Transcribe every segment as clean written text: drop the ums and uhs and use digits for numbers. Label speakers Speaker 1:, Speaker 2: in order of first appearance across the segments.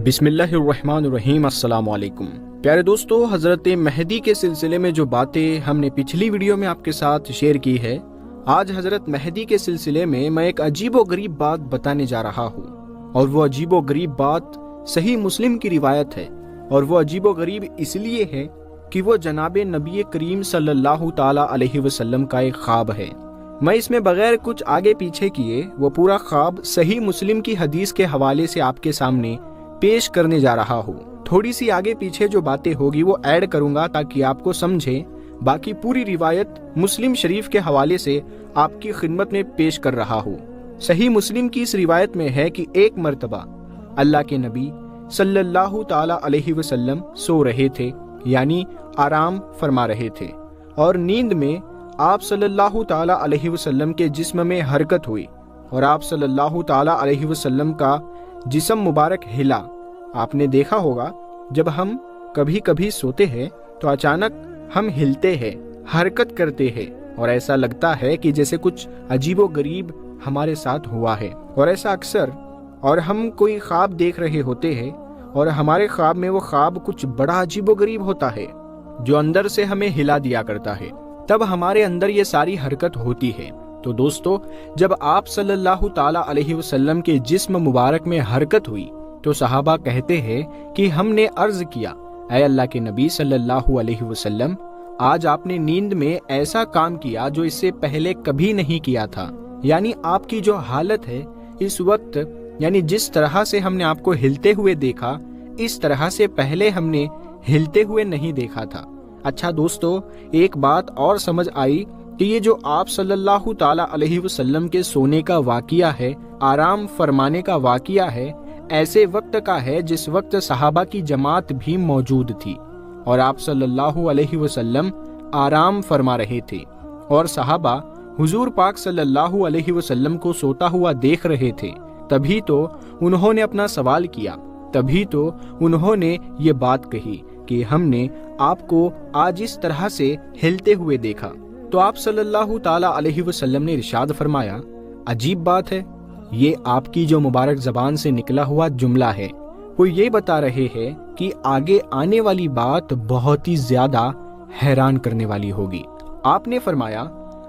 Speaker 1: بسم اللہ الرحمن الرحیم۔ السلام علیکم پیارے دوستو، حضرت مہدی کے سلسلے میں جو باتیں ہم نے پچھلی ویڈیو میں آپ کے ساتھ شیئر کی ہے، آج حضرت مہدی کے سلسلے میں ایک عجیب و غریب بات بتانے جا رہا ہوں، اور وہ عجیب و غریب بات صحیح مسلم کی روایت ہے، اور وہ عجیب و غریب اس لیے ہے کہ وہ جناب نبی کریم صلی اللہ تعالی علیہ وسلم کا ایک خواب ہے۔ میں اس میں بغیر کچھ آگے پیچھے کیے وہ پورا خواب صحیح مسلم کی حدیث کے حوالے سے آپ کے سامنے پیش کرنے جا رہا ہوں۔ تھوڑی سی آگے پیچھے جو باتیں ہوگی وہ ایڈ کروں گا تاکہ آپ کو سمجھیں، باقی پوری روایت مسلم شریف کے حوالے سے آپ کی خدمت میں پیش کر رہا ہوں۔ صحیح مسلم کی اس روایت میں ہے کہ ایک مرتبہ اللہ کے نبی صلی اللہ تعالی علیہ وسلم سو رہے تھے، یعنی آرام فرما رہے تھے، اور نیند میں آپ صلی اللہ تعالی علیہ وسلم کے جسم میں حرکت ہوئی، اور آپ صلی اللہ تعالی علیہ وسلم کا جسم مبارک ہلا۔ آپ نے دیکھا ہوگا جب ہم کبھی کبھی سوتے ہیں تو اچانک ہم ہلتے ہیں، حرکت کرتے ہیں، اور ایسا لگتا ہے کہ جیسے کچھ عجیب و غریب ہمارے ساتھ ہوا ہے۔ اور ایسا اکثر، اور ہم کوئی خواب دیکھ رہے ہوتے ہیں اور ہمارے خواب میں وہ خواب کچھ بڑا عجیب و غریب ہوتا ہے جو اندر سے ہمیں ہلا دیا کرتا ہے، تب ہمارے اندر یہ ساری حرکت ہوتی ہے۔ تو دوستو، جب آپ صلی اللہ تعالی علیہ وسلم کے جسم مبارک میں حرکت ہوئی تو صحابہ کہتے ہیں کہ ہم نے عرض کیا، اے اللہ کے نبی صلی اللہ علیہ وسلم، آج آپ نے نیند میں ایسا کام کیا جو اس سے پہلے کبھی نہیں کیا تھا، یعنی آپ کی جو حالت ہے اس وقت، یعنی جس طرح سے ہم نے آپ کو ہلتے ہوئے دیکھا، اس طرح سے پہلے ہم نے ہلتے ہوئے نہیں دیکھا تھا۔ اچھا دوستو، ایک بات اور سمجھ آئی کہ یہ جو آپ صلی اللہ تعالی علیہ وسلم کے سونے کا واقعہ ہے، آرام فرمانے کا واقعہ ہے، ایسے وقت کا ہے جس وقت صحابہ کی جماعت بھی موجود تھی، اور آپ صلی اللہ علیہ وسلم آرام فرما رہے تھے، اور صحابہ حضور پاک صلی اللہ علیہ وسلم کو سوتا ہوا دیکھ رہے تھے۔ تبھی تو انہوں نے اپنا سوال کیا، تبھی تو انہوں نے یہ بات کہی کہ ہم نے آپ کو آج اس طرح سے ہلتے ہوئے دیکھا۔ تو آپ صلی اللہ تعالی علیہ وسلم نے ارشاد فرمایا، عجیب بات ہے، یہ آپ کی جو مبارک زبان سے نکلا ہوا جملہ ہے، وہ یہ بتا رہے ہیں کہ آگے آنے والی بات بہت ہی زیادہ حیران کرنے والی ہوگی۔ آپ نے فرمایا،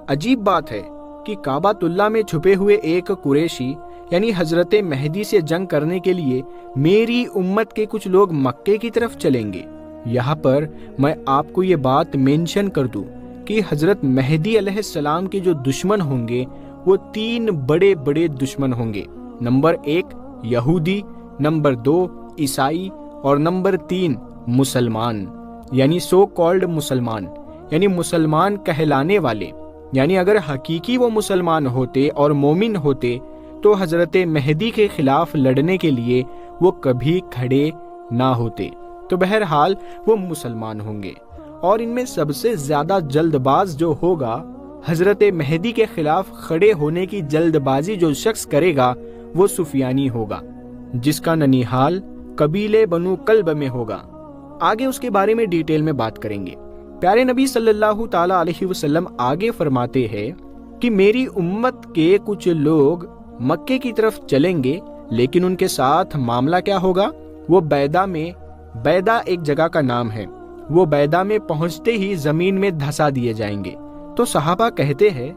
Speaker 1: عجیب بات ہے کہ کعبۃ اللہ میں چھپے ہوئے ایک قریشی، یعنی حضرت مہدی سے جنگ کرنے کے لیے میری امت کے کچھ لوگ مکے کی طرف چلیں گے۔ یہاں پر میں آپ کو یہ بات مینشن کر دوں کہ حضرت مہدی علیہ السلام کے جو دشمن ہوں گے وہ 3 بڑے بڑے دشمن ہوں گے۔ نمبر 1 یہودی، نمبر 2 عیسائی، اور نمبر 3 مسلمان، یعنی سو کالڈ مسلمان، یعنی مسلمان کہلانے والے۔ یعنی اگر حقیقی وہ مسلمان ہوتے اور مومن ہوتے تو حضرت مہدی کے خلاف لڑنے کے لیے وہ کبھی کھڑے نہ ہوتے۔ تو بہرحال وہ مسلمان ہوں گے، اور ان میں سب سے زیادہ جلد باز جو ہوگا، حضرت مہدی کے خلاف کھڑے ہونے کی جلد بازی جو شخص کرے گا وہ سفیانی ہوگا، جس کا ننیحال قبیلے بنو کلب میں ہوگا۔ آگے اس کے بارے میں ڈیٹیل میں بات کریں گے۔ پیارے نبی صلی اللہ تعالی علیہ وسلم آگے فرماتے ہیں کہ میری امت کے کچھ لوگ مکے کی طرف چلیں گے، لیکن ان کے ساتھ معاملہ کیا ہوگا؟ وہ بیدا ایک جگہ کا نام ہے، وہ بیدا میں پہنچتے ہی زمین میں دھسا دیے جائیں گے۔ تو صحابہ کہتے ہیں،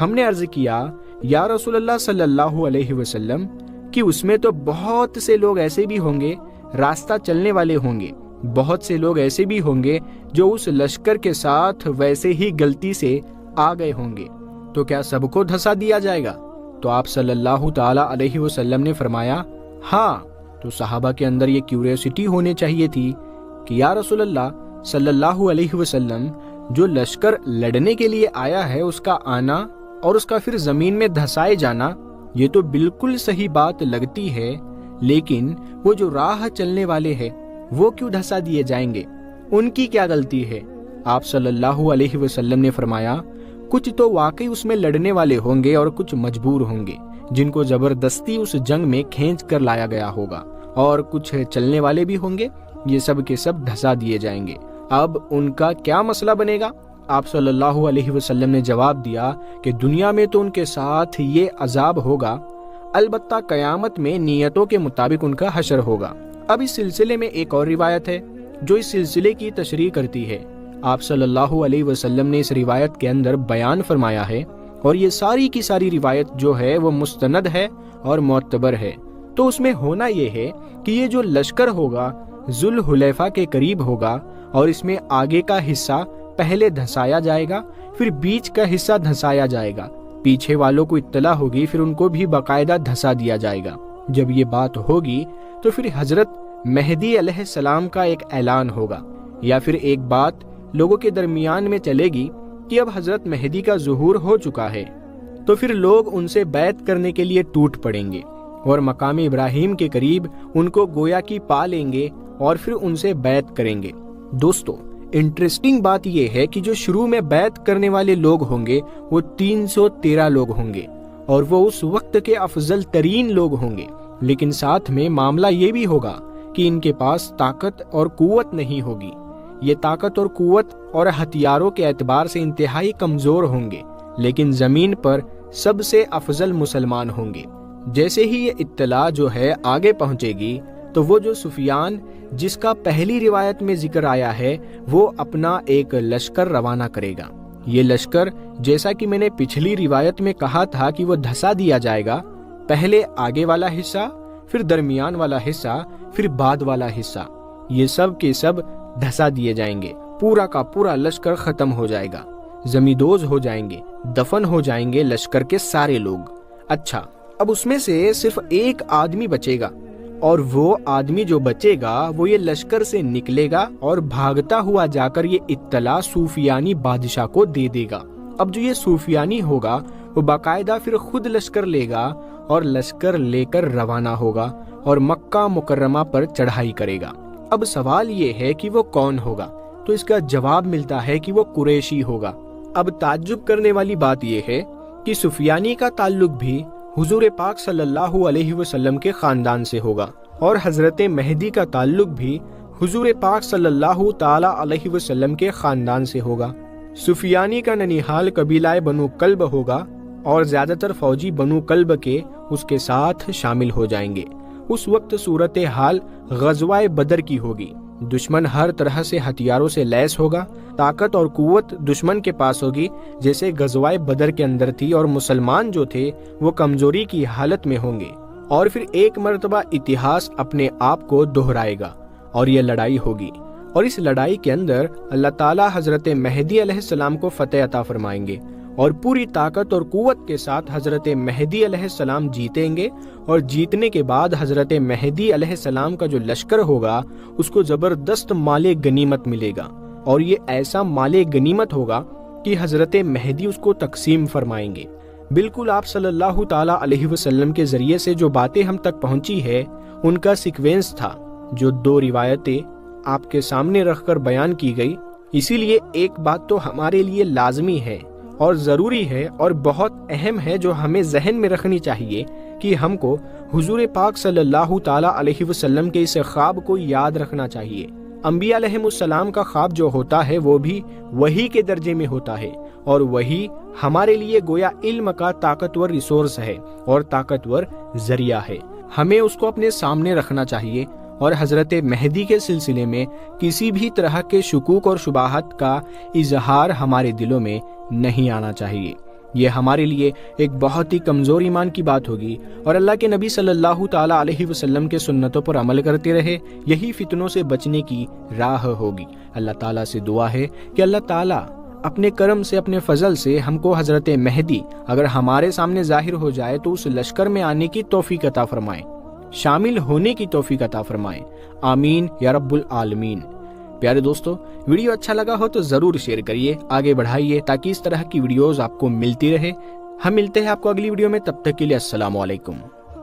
Speaker 1: ہم نے عرض کیا، یا رسول اللہ صلی اللہ علیہ وسلم، کہ اس میں تو بہت سے لوگ ایسے بھی ہوں گے راستہ چلنے والے ہوں گے، بہت سے لوگ ایسے بھی ہوں گے جو اس لشکر کے ساتھ ویسے ہی غلطی سے آ گئے ہوں گے، تو کیا سب کو دھسا دیا جائے گا؟ تو آپ صلی اللہ تعالی علیہ وسلم نے فرمایا، ہاں۔ تو صحابہ کے اندر یہ کیوریوسٹی ہونی چاہیے تھی کہ یا رسول اللہ صلی اللہ علیہ وسلم، جو لشکر لڑنے کے لیے آیا ہے اس کا آنا اور اس کا پھر زمین میں دھسائے جانا، یہ تو بالکل صحیح بات لگتی ہے، لیکن وہ جو راہ چلنے والے ہیں وہ کیوں دھسا دیے جائیں گے؟ ان کی کیا غلطی ہے؟ آپ صلی اللہ علیہ وسلم نے فرمایا، کچھ تو واقعی اس میں لڑنے والے ہوں گے اور کچھ مجبور ہوں گے، جن کو زبردستی اس جنگ میں کھینچ کر لایا گیا ہوگا، اور کچھ چلنے والے بھی ہوں گے، یہ سب کے سب دھسا دیے جائیں گے۔ اب ان کا کیا مسئلہ بنے گا؟ آپ صلی اللہ علیہ وسلم نے جواب دیا کہ دنیا میں تو ان کے ساتھ یہ عذاب ہوگا، البتہ قیامت میں نیتوں کے مطابق ان کا حشر ہوگا۔ اب اس سلسلے میں ایک اور روایت ہے جو اس سلسلے کی تشریح کرتی ہے۔ آپ صلی اللہ علیہ وسلم نے اس روایت کے اندر بیان فرمایا ہے، اور یہ ساری کی ساری روایت جو ہے وہ مستند ہے اور معتبر ہے۔ تو اس میں ہونا یہ ہے کہ یہ جو لشکر ہوگا ذوالحلیفہ کے قریب ہوگا، اور اس میں آگے کا حصہ پہلے دھسایا جائے گا، پھر بیچ کا حصہ دھسایا جائے گا، پیچھے والوں کو اطلاع ہوگی، پھر ان کو بھی باقاعدہ دھسا دیا جائے گا۔ جب یہ بات ہوگی تو پھر حضرت مہدی علیہ السلام کا ایک اعلان ہوگا، یا پھر ایک بات لوگوں کے درمیان میں چلے گی کہ اب حضرت مہدی کا ظہور ہو چکا ہے، تو پھر لوگ ان سے بیعت کرنے کے لیے ٹوٹ پڑیں گے اور مقام ابراہیم کے قریب ان کو گویا کی پا لیں گے اور پھر ان سے بیعت کریں گے۔ دوستو، انٹرسٹنگ بات یہ ہے کہ جو شروع میں بیعت کرنے والے لوگ ہوں گے وہ 313 لوگ ہوں گے، اور وہ اس وقت کے افضل ترین لوگ ہوں گے، لیکن ساتھ میں معاملہ یہ بھی ہوگا کہ ان کے پاس طاقت اور قوت نہیں ہوگی۔ یہ طاقت اور قوت اور ہتھیاروں کے اعتبار سے انتہائی کمزور ہوں گے، لیکن زمین پر سب سے افضل مسلمان ہوں گے۔ جیسے ہی یہ اطلاع جو ہے آگے پہنچے گی تو وہ جو سفیان جس کا پہلی روایت میں ذکر آیا ہے وہ اپنا ایک لشکر روانہ کرے گا۔ یہ لشکر جیسا کہ میں نے پچھلی روایت میں کہا تھا کہ وہ دھسا دیا جائے گا، پہلے آگے والا حصہ، پھر درمیان والا حصہ، پھر بعد والا حصہ، یہ سب کے سب دھسا دیے جائیں گے۔ پورا کا پورا لشکر ختم ہو جائے گا، زمیندوز ہو جائیں گے، دفن ہو جائیں گے لشکر کے سارے لوگ۔ اچھا، اب اس میں سے صرف ایک آدمی بچے گا، اور وہ آدمی جو بچے گا وہ یہ لشکر سے نکلے گا اور بھاگتا ہوا جا کر یہ اطلاع سفیانی بادشاہ کو دے دے گا۔ اب جو یہ سفیانی ہوگا وہ باقاعدہ پھر خود لشکر لے گا اور لشکر لے کر روانہ ہوگا اور مکہ مکرمہ پر چڑھائی کرے گا۔ اب سوال یہ ہے کہ وہ کون ہوگا؟ تو اس کا جواب ملتا ہے کہ وہ قریشی ہوگا۔ اب تعجب کرنے والی بات یہ ہے کہ سفیانی کا تعلق بھی حضور پاک صلی اللہ علیہ وسلم کے خاندان سے ہوگا، اور حضرت مہدی کا تعلق بھی حضور پاک صلی اللہ تعالی علیہ وسلم کے خاندان سے ہوگا۔ سفیانی کا ننیحال قبیلہ بنو کلب ہوگا، اور زیادہ تر فوجی بنو کلب کے اس کے ساتھ شامل ہو جائیں گے۔ اس وقت صورتحال غزوہ بدر کی ہوگی، دشمن ہر طرح سے ہتھیاروں سے لیس ہوگا، طاقت اور قوت دشمن کے پاس ہوگی جیسے غزوہ بدر کے اندر تھی، اور مسلمان جو تھے وہ کمزوری کی حالت میں ہوں گے، اور پھر ایک مرتبہ اتہاس اپنے آپ کو دہرائے گا اور یہ لڑائی ہوگی، اور اس لڑائی کے اندر اللہ تعالیٰ حضرت مہدی علیہ السلام کو فتح عطا فرمائیں گے، اور پوری طاقت اور قوت کے ساتھ حضرت مہدی علیہ السلام جیتیں گے، اور جیتنے کے بعد حضرت مہدی علیہ السلام کا جو لشکر ہوگا اس کو زبردست مال غنیمت ملے گا، اور یہ ایسا مال غنیمت ہوگا کہ حضرت مہدی اس کو تقسیم فرمائیں گے۔ بالکل آپ صلی اللہ تعالی علیہ وسلم کے ذریعے سے جو باتیں ہم تک پہنچی ہے ان کا سیکوینس تھا، جو دو روایتیں آپ کے سامنے رکھ کر بیان کی گئی۔ اسی لیے ایک بات تو ہمارے لیے لازمی ہے اور ضروری ہے اور بہت اہم ہے جو ہمیں ذہن میں رکھنی چاہیے کہ ہم کو حضور پاک صلی اللہ تعالی علیہ وسلم کے اس خواب کو یاد رکھنا چاہیے۔ انبیاء علیہ السلام کا خواب جو ہوتا ہے وہ بھی وحی کے درجے میں ہوتا ہے، اور وحی ہمارے لیے گویا علم کا طاقتور ریسورس ہے اور طاقتور ذریعہ ہے، ہمیں اس کو اپنے سامنے رکھنا چاہیے، اور حضرت مہدی کے سلسلے میں کسی بھی طرح کے شکوک اور شبہات کا اظہار ہمارے دلوں میں نہیں آنا چاہیے۔ یہ ہمارے لیے ایک بہت ہی کمزور ایمان کی بات ہوگی، اور اللہ کے نبی صلی اللہ تعالی علیہ وسلم کے سنتوں پر عمل کرتے رہے، یہی فتنوں سے بچنے کی راہ ہوگی۔ اللہ تعالیٰ سے دعا ہے کہ اللہ تعالیٰ اپنے کرم سے، اپنے فضل سے ہم کو حضرت مہدی اگر ہمارے سامنے ظاہر ہو جائے تو اس لشکر میں آنے کی توفیق عطا فرمائے، شامل ہونے کی توفیق عطا فرمائے، آمین یا رب العالمین۔ پیارے دوستو، ویڈیو اچھا لگا ہو تو ضرور شیئر کریے، آگے بڑھائیے تاکہ اس طرح کی ویڈیوز آپ کو ملتی رہے۔ ہم ملتے ہیں آپ کو اگلی ویڈیو میں، تب تک کے لیے السلام علیکم۔